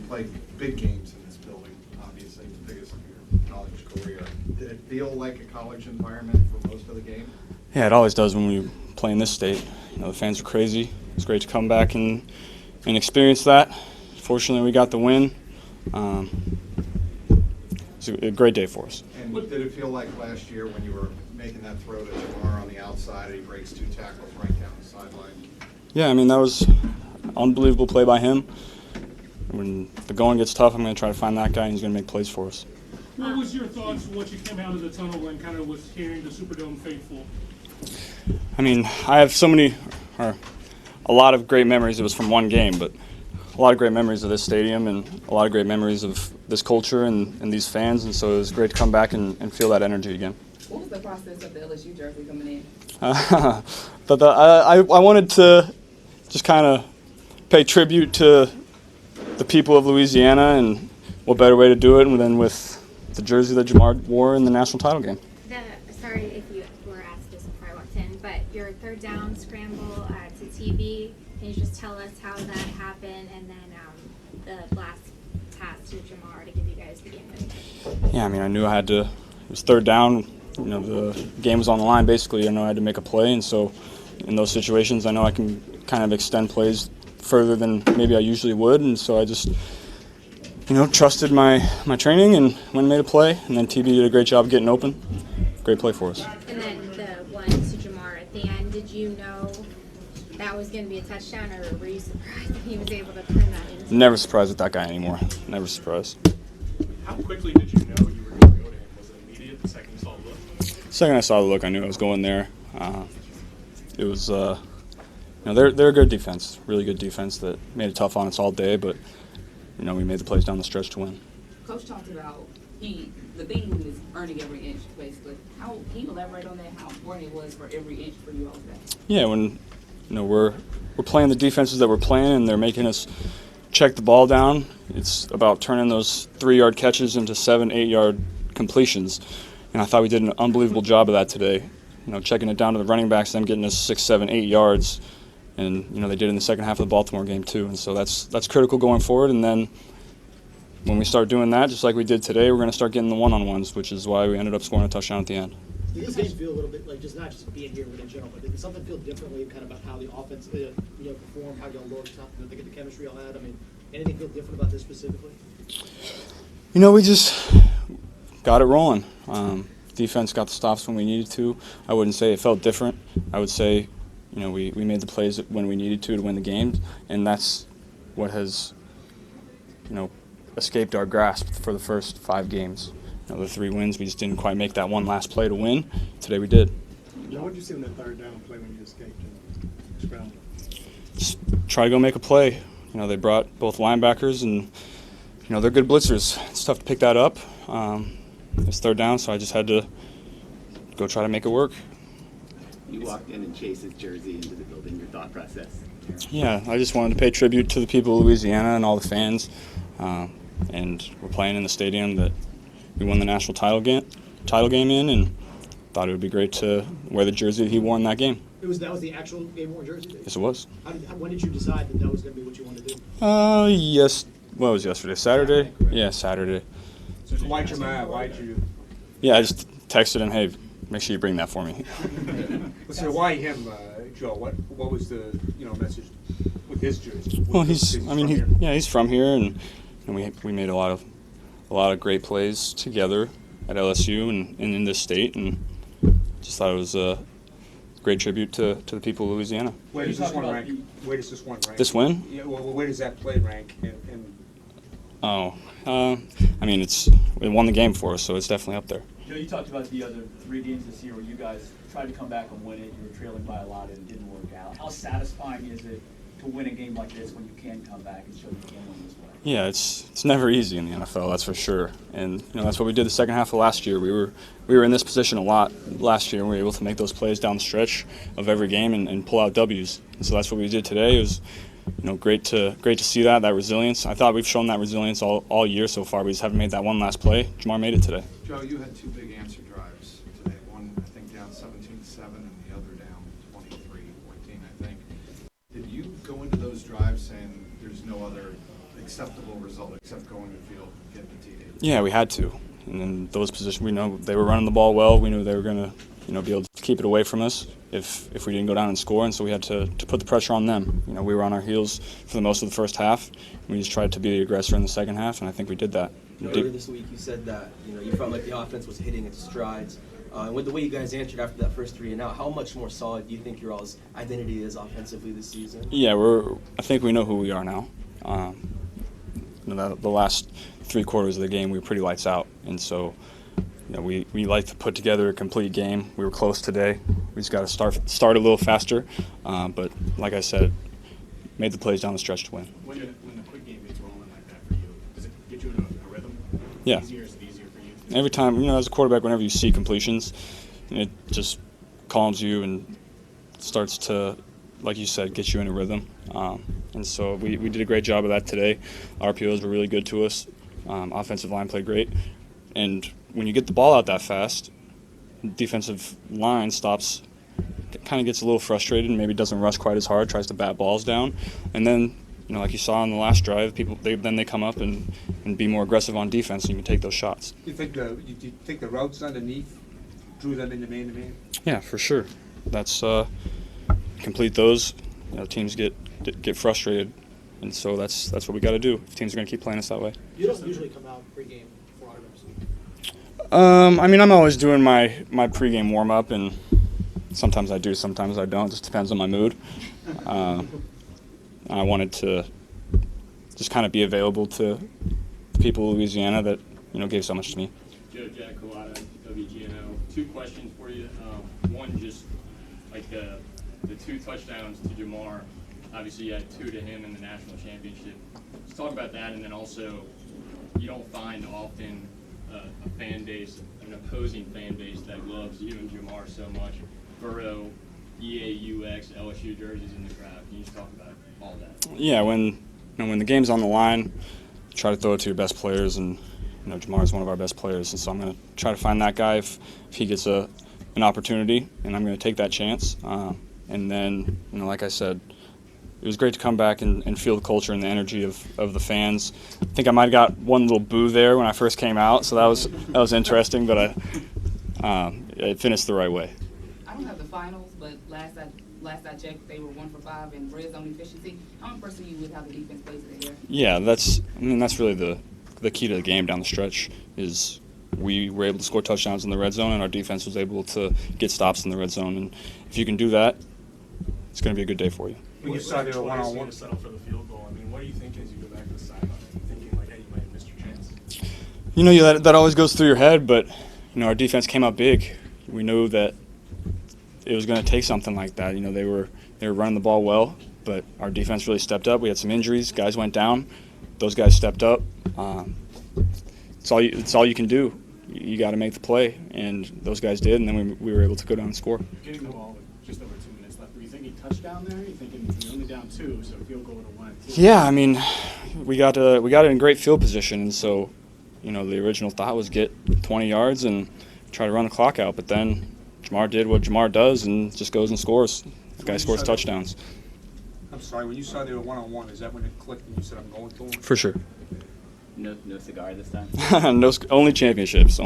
played big games in this building, obviously the biggest of your college career. Did it feel like a college environment for most of the game? Yeah, it always does when we play in this state. The fans are crazy. It's great to come back and experience that. Fortunately, we got the win. It's a great day for us. And did it feel like last year when you were making that throw to Jamar on the outside and he breaks 2 tackles right down the sideline? Yeah, I mean, that was an unbelievable play by him. When the going gets tough, I'm going to try to find that guy, and he's going to make plays for us. What was your thoughts once you came out of the tunnel and kind of was hearing the Superdome faithful? I mean, I have a lot of great memories. It was from one game, but a lot of great memories of this stadium and a lot of great memories of this culture and these fans, and so it was great to come back and feel that energy again. What was the process of the LSU jersey coming in? But I wanted to just kind of pay tribute to the people of Louisiana, and what better way to do it than with the jersey that Jamar wore in the national title game. Sorry if you were asked this before I walked in, but your third down scramble to TB, can you just tell us how that happened, and then the last pass to Jamar to give you guys the game winning? Yeah, I mean, I knew I had to. It was third down. The game was on the line basically. I know I had to make a play, and so in those situations, I know I can kind of extend plays further than maybe I usually would, and so I just trusted my training and went and made a play, and then TB did a great job getting open. Great play for us. And then the one to Jamar at the end, did you know that was going to be a touchdown, or were you surprised that he was able to turn that into? Never surprised with that guy anymore. Never surprised. How quickly did you know you were going to go to him? Was it immediate the second you saw the look? The second I saw the look, I knew I was going there. It was, they're a good defense, really good defense that made it tough on us all day, but we made the plays down the stretch to win. Coach talked about the thing is earning every inch, basically. How can you elaborate on that? How important it was for every inch for you all today? Yeah, when we're playing the defenses that we're playing, and they're making us check the ball down. It's about turning those 3-yard catches into 7, 8-yard completions, and I thought we did an unbelievable job of that today. Checking it down to the running backs, them getting us 6, 7, 8 yards. And they did in the second half of the Baltimore game too, and so that's critical going forward. And then when we start doing that, just like we did today, we're going to start getting the one-on-ones, which is why we ended up scoring a touchdown at the end. Did this game feel a little bit like just not just being here, but in general, but did something feel differently, kind of about how the offense performed, how y'all looked, the chemistry y'all had? I mean, anything feel different about this specifically? We just got it rolling. Defense got the stops when we needed to. I wouldn't say it felt different. I would say. We made the plays when we needed to win the game, and that's what has, escaped our grasp for the first 5 games. The 3 wins, we just didn't quite make that one last play to win. Today we did. What did you see on that third down play when you escaped and scrambled? Just try to go make a play. They brought both linebackers, and they're good blitzers. It's tough to pick that up. It's third down, so I just had to go try to make it work. You walked in and chased his jersey into the building, your thought process? Yeah, I just wanted to pay tribute to the people of Louisiana and all the fans. And we're playing in the stadium that we won the national title game in, and thought it would be great to wear the jersey that he wore in that game. That was the actual game-worn jersey? Yes, it was. When did you decide that was going to be what you wanted to do? Yes. What was yesterday? Saturday? Yeah, Saturday. So why'd you mad? Why'd you? Yeah, I just texted him, hey, make sure you bring that for me. So why him, Joe? What was the message with his jersey? Well, he's from here, and we made a lot of great plays together at LSU and in this state, and just thought it was a great tribute to the people of Louisiana. Where does this one rank? Where does this one rank? This win? Yeah. Well, where does that play rank? It won the game for us, so it's definitely up there. Joe, you talked about the other 3 games this year where you guys tried to come back and win it. You were trailing by a lot and it didn't work out. How satisfying is it to win a game like this when you can come back and show you can win this way? Yeah, it's never easy in the NFL, that's for sure. And that's what we did the second half of last year. We were in this position a lot last year, and we were able to make those plays down the stretch of every game and pull out W's. And so that's what we did today. It was great to see that resilience. I thought we've shown that resilience all year so far. We just haven't made that one last play. Jamar made it today. Joe, you had 2 big answer drives today. One, I think, down 17-7, and the other down 23-14, I think. Did you go into those drives saying there's no other acceptable result except going to the field, getting the TD? Yeah, we had to. And in those positions, we know they were running the ball well. We knew they were going to, be able to keep it away from us if we didn't go down and score. And so we had to put the pressure on them. We were on our heels for the most of the first half. We just tried to be the aggressor in the second half, and I think we did that. Earlier this week, you said that you felt like the offense was hitting its strides. And with the way you guys answered after that first 3 and out, how much more solid do you think your all's identity is offensively this season? Yeah, I think we know who we are now. The last 3 quarters of the game, we were pretty lights out, and so we like to put together a complete game. We were close today. We just got to start a little faster, but like I said, made the plays down the stretch to win. When the quick game gets rolling like that for you, does it get you in a rhythm? Yeah. Is it easier for you? Every time, as a quarterback, whenever you see completions, it just calms you and starts to, like you said, get you in a rhythm. And so we did a great job of that today. RPOs were really good to us. Offensive line played great. And when you get the ball out that fast, defensive line stops, kind of gets a little frustrated and maybe doesn't rush quite as hard, tries to bat balls down. And then, like you saw on the last drive, they come up and be more aggressive on defense, and you can take those shots. Do you think the routes underneath drew them into man-to-man? Yeah, for sure. That's complete those. Teams get frustrated, and so that's what we got to do if teams are going to keep playing us that way. You don't usually come out pregame for autographs. I'm always doing my pregame warm up, and sometimes I do, sometimes I don't. Just depends on my mood. I wanted to just kind of be available to the people of Louisiana that gave so much to me. Joe, Jack Colada, WGNO. 2 questions for you. One, just like the 2 touchdowns to Jamar. Obviously, you had 2 to him in the national championship. Let's talk about that, and then also, you don't find often a fan base, an opposing fan base that loves you and Jamar so much. Burrow, EAUX, LSU jerseys in the crowd. Can you just talk about all that? Yeah, when the game's on the line, try to throw it to your best players, and Jamar is one of our best players, and so I'm going to try to find that guy if he gets an opportunity, and I'm going to take that chance. And then, like I said, it was great to come back and feel the culture and the energy of the fans. I think I might have got one little boo there when I first came out, so that was interesting, but I finished the right way. I don't have the finals, but last I checked, they were 1 for 5 in red zone efficiency. How impressed are you with how the defense plays it here? Yeah, that's really the key to the game down the stretch is we were able to score touchdowns in the red zone, and our defense was able to get stops in the red zone. And if you can do that, it's going to be a good day for you. When you saw they were one-on-one to settle for the field goal, what do you think as you go back to the sideline, thinking like, hey, you might have missed your chance? That always goes through your head, but our defense came out big. We knew that it was going to take something like that. They were running the ball well, but our defense really stepped up. We had some injuries, guys went down. Those guys stepped up. It's all you can do. You got to make the play, and those guys did, and then we were able to go down and score. Getting the ball with just over 2 minutes left, were you thinking touchdown there? Are you thinking you're only down 2, so field goal to 1? Yeah, we got it in great field position, and so the original thought was get 20 yards and try to run the clock out, but then Jamar did what Jamar does and just goes and scores. The guy scores touchdowns. I'm sorry, when you saw they were one-on-one, is that when it clicked and you said, I'm going to him? For sure. No cigar this time? Only championships.